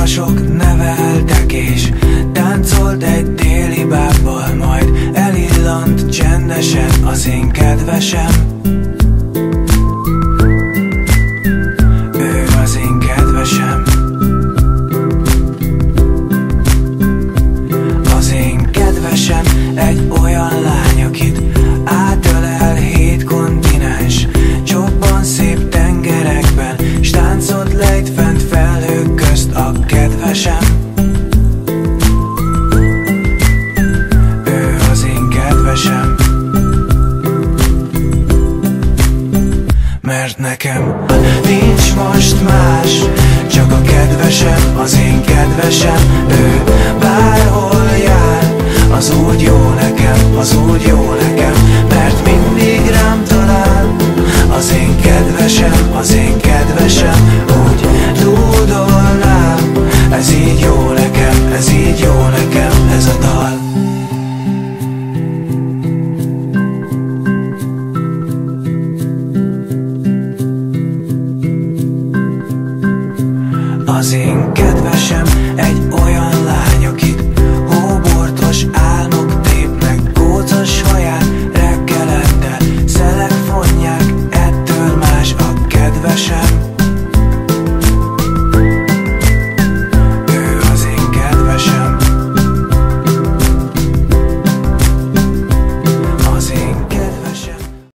Lovasok neveltek és táncolt egy déli bábbal, majd elillant csendesen az én kedvesem. Ő az én kedvesem. Az én kedvesem egy olyan lány, akit átölel 7 kontinens, csobban szép tengerekben, s táncot lejt fent felhők közt a kedvesem. Ő az én kedvesem. Mert nekem nincs most más, csak a kedvesem, az én kedvesem. Ő bárhol jár, az úgy jó nekem, az úgy jó nekem, mert mindig rám talál. Az én kedvesem, az én kedvesem, úgy dúdolnám. Ez így jó nekem, ez így jó nekem, ez a dal. Az én kedvesem egy olyan